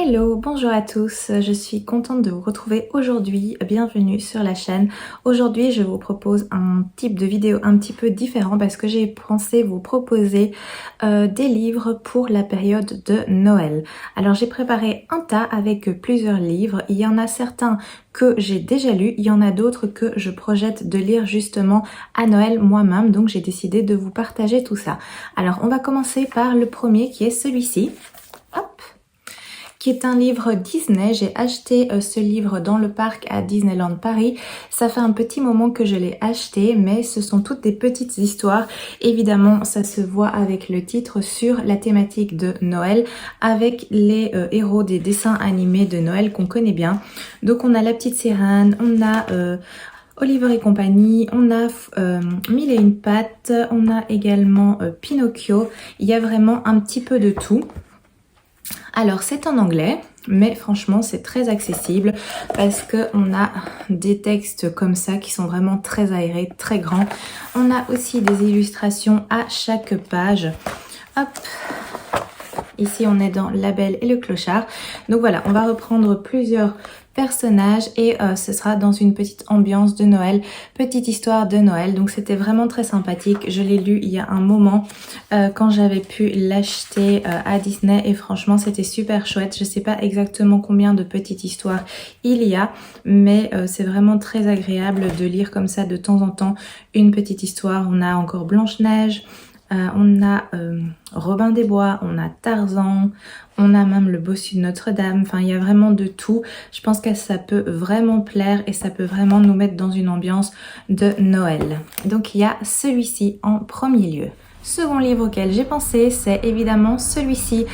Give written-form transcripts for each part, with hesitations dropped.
Hello, bonjour à tous, je suis contente de vous retrouver aujourd'hui, bienvenue sur la chaîne. Aujourd'hui je vous propose un type de vidéo un petit peu différent parce que j'ai pensé vous proposer des livres pour la période de Noël. Alors j'ai préparé un tas avec plusieurs livres, il y en a certains que j'ai déjà lus, il y en a d'autres que je projette de lire justement à Noël moi-même, donc j'ai décidé de vous partager tout ça. Alors on va commencer par le premier qui est celui-ci. Hop, qui est un livre Disney. J'ai acheté ce livre dans le parc à Disneyland Paris. Ça fait un petit moment que je l'ai acheté, mais ce sont toutes des petites histoires. Évidemment, ça se voit avec le titre sur la thématique de Noël, avec les héros des dessins animés de Noël qu'on connaît bien. Donc on a La Petite Sirène, on a Oliver et compagnie, on a Mille et une pattes, on a également Pinocchio. Il y a vraiment un petit peu de tout. Alors c'est en anglais, mais franchement c'est très accessible parce qu'on a des textes comme ça qui sont vraiment très aérés, très grands. On a aussi des illustrations à chaque page. Hop, ici on est dans La Belle et le Clochard. Donc voilà, on va reprendre plusieurs personnages et ce sera dans une petite ambiance de Noël, petite histoire de Noël. Donc c'était vraiment très sympathique. Je l'ai lu il y a un moment quand j'avais pu l'acheter à Disney et franchement c'était super chouette. Je sais pas exactement combien de petites histoires il y a, mais c'est vraiment très agréable de lire comme ça de temps en temps une petite histoire. On a encore Blanche-Neige, on a Robin des Bois, on a Tarzan, on a même le bossu de Notre-Dame. Enfin, il y a vraiment de tout. Je pense que ça peut vraiment plaire et ça peut vraiment nous mettre dans une ambiance de Noël. Donc, il y a celui-ci en premier lieu. Second livre auquel j'ai pensé, c'est évidemment celui-ci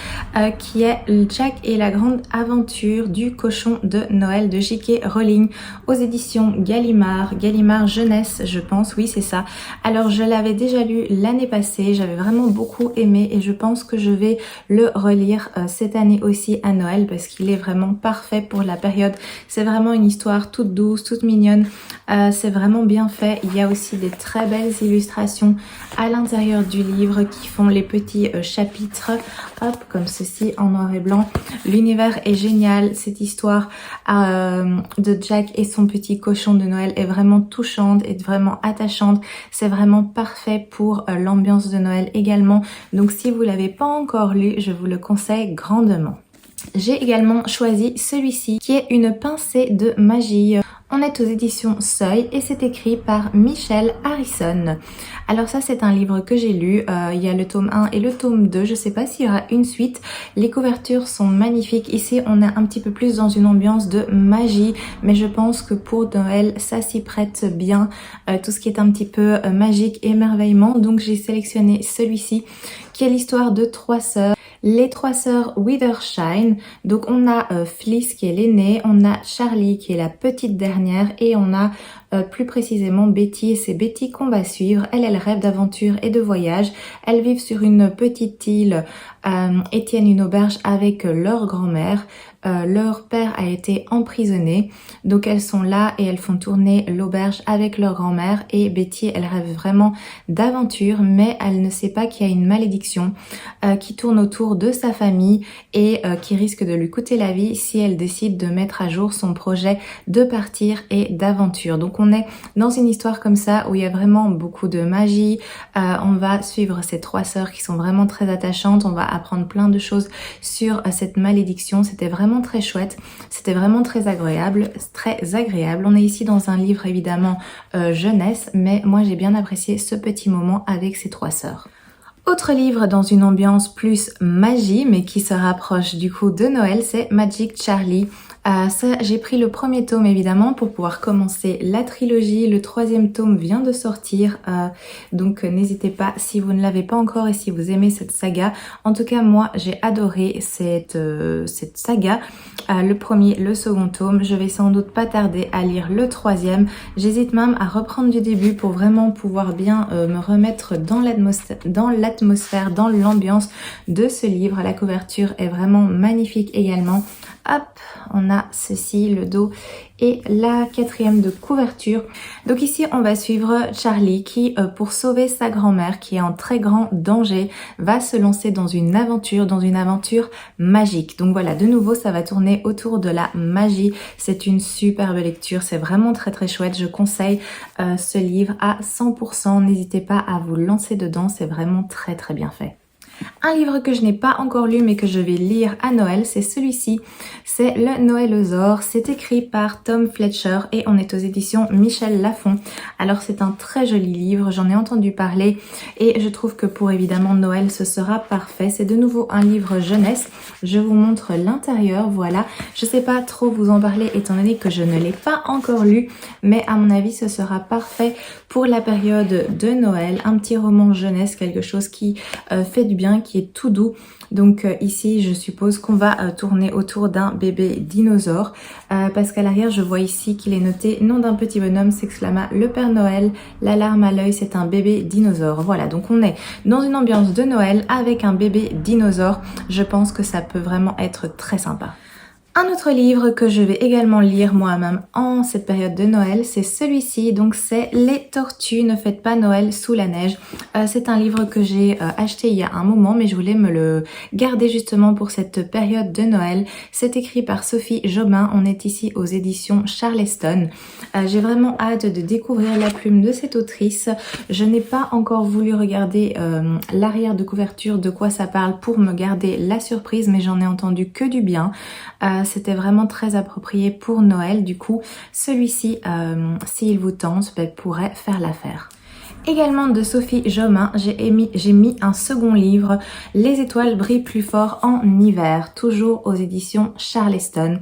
qui est Jack et la grande aventure du cochon de Noël de J.K. Rowling aux éditions Gallimard, Gallimard Jeunesse je pense, oui c'est ça. Alors je l'avais déjà lu l'année passée, j'avais vraiment beaucoup aimé et je pense que je vais le relire cette année aussi à Noël parce qu'il est vraiment parfait pour la période. C'est vraiment une histoire toute douce, toute mignonne, c'est vraiment bien fait. Il y a aussi des très belles illustrations à l'intérieur du livre qui font les petits chapitres, hop, comme ceci en noir et blanc. L'univers est génial, cette histoire de Jack et son petit cochon de Noël est vraiment touchante et vraiment attachante. C'est vraiment parfait pour l'ambiance de Noël également. Donc si vous l'avez pas encore lu, je vous le conseille grandement. J'ai également choisi celui-ci qui est Une pincée de magie. On est aux éditions Seuil et c'est écrit par Michel Harrison. Alors ça c'est un livre que j'ai lu, il y a le tome 1 et le tome 2, je sais pas s'il y aura une suite. Les couvertures sont magnifiques, ici on est un petit peu plus dans une ambiance de magie, mais je pense que pour Noël ça s'y prête bien, tout ce qui est un petit peu magique et émerveillement. Donc j'ai sélectionné celui-ci qui est l'histoire de trois sœurs. Les trois sœurs Withershine, donc on a Fliss qui est l'aînée, on a Charlie qui est la petite dernière et on a plus précisément Betty, et c'est Betty qu'on va suivre. Elle rêve d'aventure et de voyage. Elles vivent sur une petite île et tiennent une auberge avec leur grand-mère. Leur père a été emprisonné, donc elles sont là et elles font tourner l'auberge avec leur grand-mère et Betty elle rêve vraiment d'aventure mais elle ne sait pas qu'il y a une malédiction qui tourne autour de sa famille et qui risque de lui coûter la vie si elle décide de mettre à jour son projet de partir et d'aventure. Donc on est dans une histoire comme ça où il y a vraiment beaucoup de magie, on va suivre ces trois sœurs qui sont vraiment très attachantes, on va apprendre plein de choses sur cette malédiction. C'était vraiment très chouette, c'était vraiment très agréable, On est ici dans un livre évidemment jeunesse, mais moi j'ai bien apprécié ce petit moment avec ces trois sœurs. Autre livre dans une ambiance plus magie, mais qui se rapproche du coup de Noël, c'est Magic Charlie. Ça, j'ai pris le premier tome évidemment pour pouvoir commencer la trilogie. Le troisième tome vient de sortir, donc n'hésitez pas si vous ne l'avez pas encore et si vous aimez cette saga. En tout cas, moi j'ai adoré cette saga. Le premier, le second tome. Je vais sans doute pas tarder à lire le troisième. J'hésite même à reprendre du début pour vraiment pouvoir bien me remettre dans l'atmosphère, dans l'ambiance de ce livre. La couverture est vraiment magnifique également. hop, on a ceci, le dos et la quatrième de couverture. Donc ici on va suivre Charlie qui pour sauver sa grand-mère qui est en très grand danger va se lancer dans une aventure magique. Donc voilà, de nouveau ça va tourner autour de la magie. C'est une superbe lecture, c'est vraiment très chouette. Je conseille ce livre à 100%, n'hésitez pas à vous lancer dedans, c'est vraiment très bien fait. Un livre que je n'ai pas encore lu mais que je vais lire à Noël, c'est celui-ci. C'est Le Noëlosaure. C'est écrit par Tom Fletcher et on est aux éditions Michel Lafon. Alors c'est un très joli livre, j'en ai entendu parler et je trouve que pour évidemment Noël ce sera parfait. C'est de nouveau un livre jeunesse. Je vous montre l'intérieur, voilà. Je sais pas trop vous en parler étant donné que je ne l'ai pas encore lu, mais à mon avis ce sera parfait pour la période de Noël. Un petit roman jeunesse, quelque chose qui fait du bien, qui est tout doux. Donc ici je suppose qu'on va tourner autour d'un bébé dinosaure parce qu'à l'arrière je vois ici qu'il est noté nom d'un petit bonhomme s'exclama le Père Noël, la larme à l'œil, c'est un bébé dinosaure. Voilà, donc on est dans une ambiance de Noël avec un bébé dinosaure. Je pense que ça peut vraiment être très sympa. Un autre livre que je vais également lire moi-même en cette période de Noël, c'est celui-ci, donc c'est Les Tortues ne fêtent pas Noël sous la neige. C'est un livre que j'ai acheté il y a un moment, mais je voulais me le garder justement pour cette période de Noël. C'est écrit par Sophie Jobin, on est ici aux éditions Charleston. J'ai vraiment hâte de découvrir la plume de cette autrice. Je n'ai pas encore voulu regarder l'arrière de couverture, de quoi ça parle pour me garder la surprise, mais j'en ai entendu que du bien. C'était vraiment très approprié pour Noël. Du coup, celui-ci, s'il vous tente, pourrait faire l'affaire. Également de Sophie Jobin, j'ai mis un second livre, Les étoiles brillent plus fort en hiver, toujours aux éditions Charleston.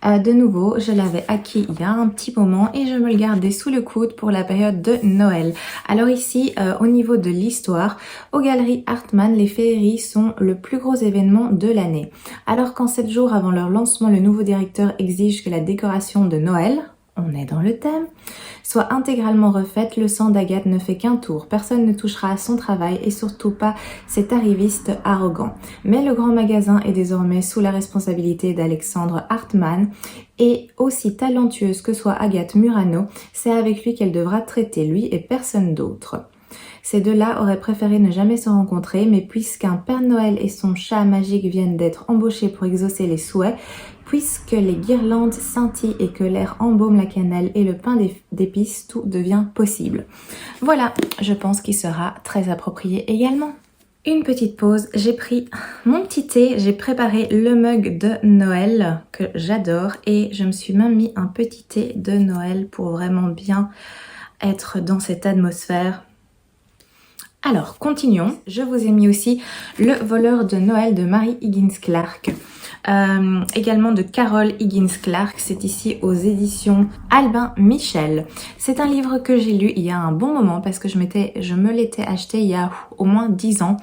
De nouveau, je l'avais acquis il y a un petit moment et je me le gardais sous le coude pour la période de Noël. Alors ici, au niveau de l'histoire, aux Galeries Hartmann, les féeries sont le plus gros événement de l'année. Alors qu'en 7 jours avant leur lancement, le nouveau directeur exige que la décoration de Noël, on est dans le thème, soit intégralement refaite, le sang d'Agathe ne fait qu'un tour. Personne ne touchera à son travail et surtout pas cet arriviste arrogant. Mais le grand magasin est désormais sous la responsabilité d'Alexandre Hartmann et aussi talentueuse que soit Agathe Murano, c'est avec lui qu'elle devra traiter, lui et personne d'autre. Ces deux-là auraient préféré ne jamais se rencontrer, mais puisqu'un Père Noël et son chat magique viennent d'être embauchés pour exaucer les souhaits, puisque les guirlandes scintillent et que l'air embaume la cannelle et le pain d'épices, tout devient possible. Voilà, je pense qu'il sera très approprié également. Une petite pause, j'ai pris mon petit thé, j'ai préparé le mug de Noël que j'adore et je me suis même mis un petit thé de Noël pour vraiment bien être dans cette atmosphère. Alors, continuons. Je vous ai mis aussi Le voleur de Noël de Mary Higgins Clark. Également de Carole Higgins Clark, c'est ici aux éditions Albin Michel. C'est un livre que j'ai lu il y a un bon moment parce que je me l'étais acheté il y a au moins 10 ans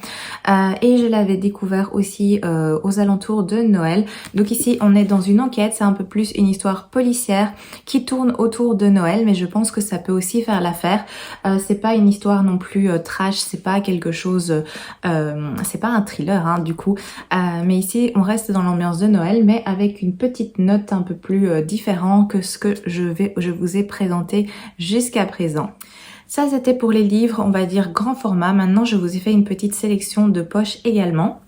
et je l'avais découvert aussi aux alentours de Noël. Donc ici on est dans une enquête, c'est un peu plus une histoire policière qui tourne autour de Noël, mais je pense que ça peut aussi faire l'affaire. C'est pas une histoire non plus trash, c'est pas quelque chose, c'est pas un thriller du coup, mais ici on reste dans l'ambiance de Noël mais avec une petite note un peu plus différente que ce que je vous ai présenté jusqu'à présent. Ça c'était pour les livres on va dire grand format. Maintenant je vous ai fait une petite sélection de poches également.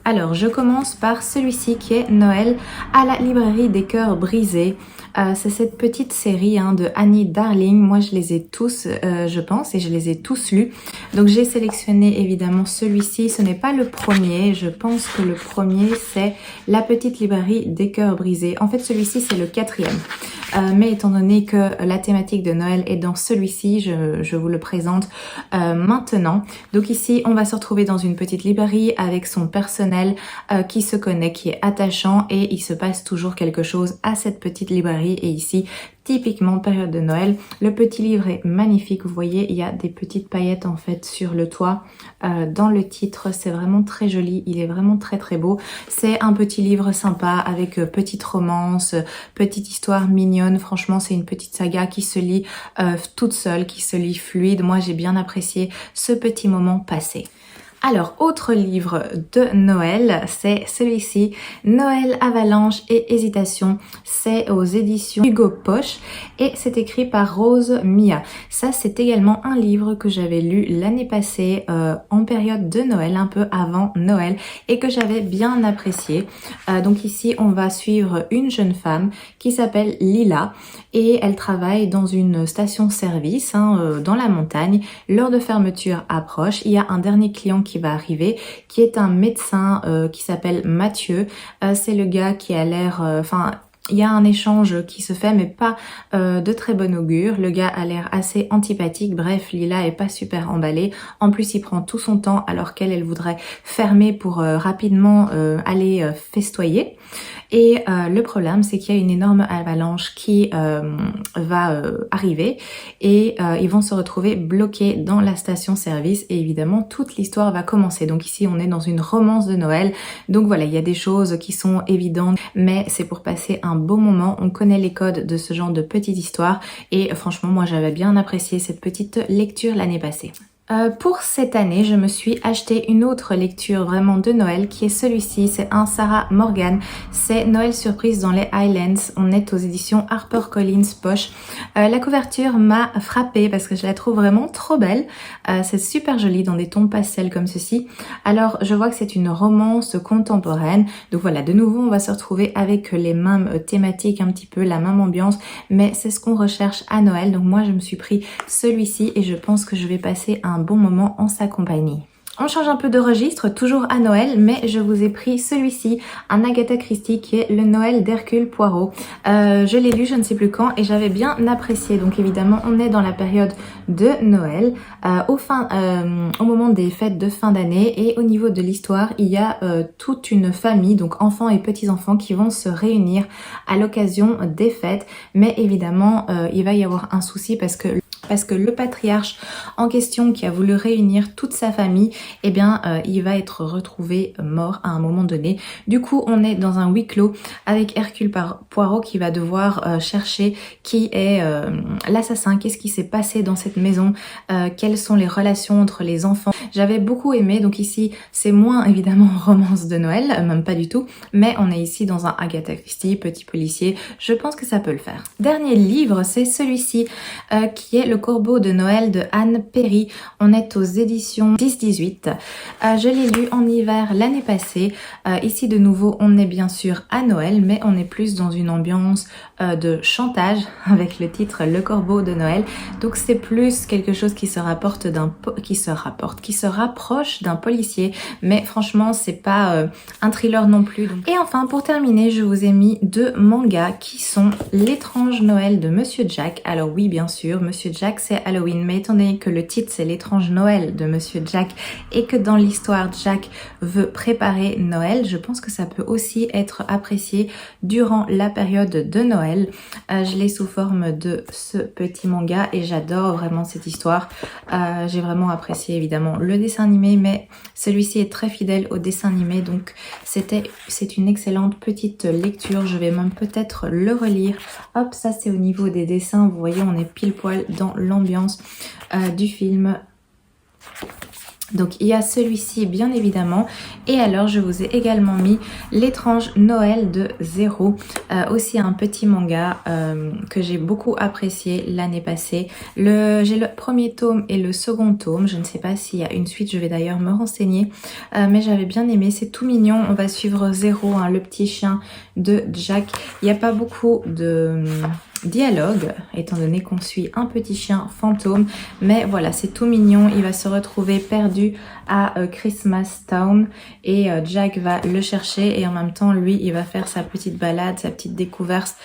Alors je commence par celui-ci qui est Noël à la librairie des cœurs brisés. C'est cette petite série de Annie Darling. Moi je les ai tous je pense et je les ai tous lus. Donc j'ai sélectionné évidemment celui-ci. Ce n'est pas le premier. Je pense que le premier c'est La petite librairie des cœurs brisés. En fait celui-ci c'est le 4e. Mais étant donné que la thématique de Noël est dans celui-ci, je vous le présente maintenant. Donc ici on va se retrouver dans une petite librairie avec son personnel qui se connaît, qui est attachant et il se passe toujours quelque chose à cette petite librairie. Et ici, typiquement période de Noël, le petit livre est magnifique. Vous voyez, il y a des petites paillettes en fait sur le toit. Dans le titre, c'est vraiment très joli. Il est vraiment très beau. C'est un petit livre sympa avec petite romance, petite histoire mignonne. Franchement, c'est une petite saga qui se lit toute seule, qui se lit fluide. Moi, j'ai bien apprécié ce petit moment passé. Alors, autre livre de Noël, c'est celui-ci, Noël, Avalanche et Hésitation. C'est aux éditions Hugo Poche et c'est écrit par Rose Mia. Ça, c'est également un livre que j'avais lu l'année passée en période de Noël, un peu avant Noël, et que j'avais bien apprécié. Donc ici, on va suivre une jeune femme qui s'appelle Lila et elle travaille dans une station-service dans la montagne. L'heure de fermeture approche. Il y a un dernier client qui va arriver, qui est un médecin qui s'appelle Mathieu. C'est le gars qui a l'air... il y a un échange qui se fait, mais pas de très bon augure. Le gars a l'air assez antipathique. Bref, Lila est pas super emballée. En plus, il prend tout son temps alors qu'elle voudrait fermer pour rapidement aller festoyer. Et le problème, c'est qu'il y a une énorme avalanche qui va arriver et ils vont se retrouver bloqués dans la station-service et évidemment, toute l'histoire va commencer. Donc ici, on est dans une romance de Noël. Donc voilà, il y a des choses qui sont évidentes, mais c'est pour passer un beau moment. On connaît les codes de ce genre de petite histoire et franchement, moi, j'avais bien apprécié cette petite lecture l'année passée. Pour cette année, je me suis acheté une autre lecture vraiment de Noël qui est celui-ci, c'est un Sarah Morgan, c'est Noël surprise dans les Highlands, on est aux éditions HarperCollins Poche. La couverture m'a frappée parce que je la trouve vraiment trop belle, c'est super joli dans des tons pastels comme ceci. Alors je vois que c'est une romance contemporaine, donc voilà, de nouveau on va se retrouver avec les mêmes thématiques, un petit peu la même ambiance, mais c'est ce qu'on recherche à Noël, donc moi je me suis pris celui-ci et je pense que je vais passer un bon moment en sa compagnie. On change un peu de registre, toujours à Noël, mais je vous ai pris celui-ci, un Agatha Christie qui est le Noël d'Hercule Poirot. Je l'ai lu je ne sais plus quand et j'avais bien apprécié. Donc évidemment, on est dans la période de Noël, au moment des fêtes de fin d'année et au niveau de l'histoire, il y a toute une famille, donc enfants et petits-enfants qui vont se réunir à l'occasion des fêtes. Mais évidemment, il va y avoir un souci parce que le patriarche en question qui a voulu réunir toute sa famille, eh bien il va être retrouvé mort à un moment donné. Du coup on est dans un huis clos avec Hercule Poirot qui va devoir chercher qui est l'assassin, qu'est-ce qui s'est passé dans cette maison, quelles sont les relations entre les enfants. J'avais beaucoup aimé, donc ici c'est moins évidemment romance de Noël, même pas du tout, mais on est ici dans un Agatha Christie, petit policier, je pense que ça peut le faire. Dernier livre, c'est celui-ci qui est Le Corbeau de Noël de Anne Perry. On est aux éditions 10-18. Je l'ai lu en hiver l'année passée. Ici de nouveau on est bien sûr à Noël, mais on est plus dans une ambiance de chantage avec le titre Le Corbeau de Noël. Donc c'est plus quelque chose qui se rapproche d'un policier, mais franchement c'est pas un thriller non plus. Donc. Et enfin pour terminer, je vous ai mis deux mangas qui sont L'étrange Noël de Monsieur Jack. Alors oui bien sûr, Monsieur Jack c'est Halloween, mais étant donné que le titre c'est L'étrange Noël de Monsieur Jack et que dans l'histoire Jack veut préparer Noël, je pense que ça peut aussi être apprécié durant la période de Noël. Je l'ai sous forme de ce petit manga et j'adore vraiment cette histoire. J'ai vraiment apprécié évidemment le dessin animé, mais celui-ci est très fidèle au dessin animé, donc c'est une excellente petite lecture. Je vais même peut-être le relire. Hop, ça c'est au niveau des dessins, vous voyez on est pile poil dans l'ambiance du film. Donc il y a celui-ci bien évidemment, et alors je vous ai également mis L'étrange Noël de Zéro, aussi un petit manga que j'ai beaucoup apprécié l'année passée. J'ai le premier tome et le second tome, je ne sais pas s'il y a une suite, je vais d'ailleurs me renseigner, mais j'avais bien aimé, c'est tout mignon. On va suivre Zéro, le petit chien de Jack. Il n'y a pas beaucoup de dialogue étant donné qu'on suit un petit chien fantôme, mais voilà c'est tout mignon. Il va se retrouver perdu à Christmas Town et Jack va le chercher et en même temps lui il va faire sa petite balade, sa petite découverte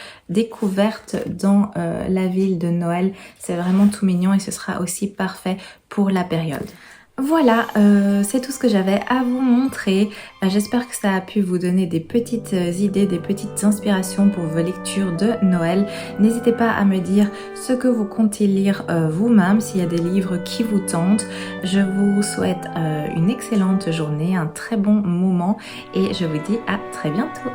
dans la ville de Noël. C'est vraiment tout mignon et ce sera aussi parfait pour la période. Voilà, c'est tout ce que j'avais à vous montrer. J'espère que ça a pu vous donner des petites idées, des petites inspirations pour vos lectures de Noël. N'hésitez pas à me dire ce que vous comptez lire vous-même, s'il y a des livres qui vous tentent. Je vous souhaite une excellente journée, un très bon moment et je vous dis à très bientôt.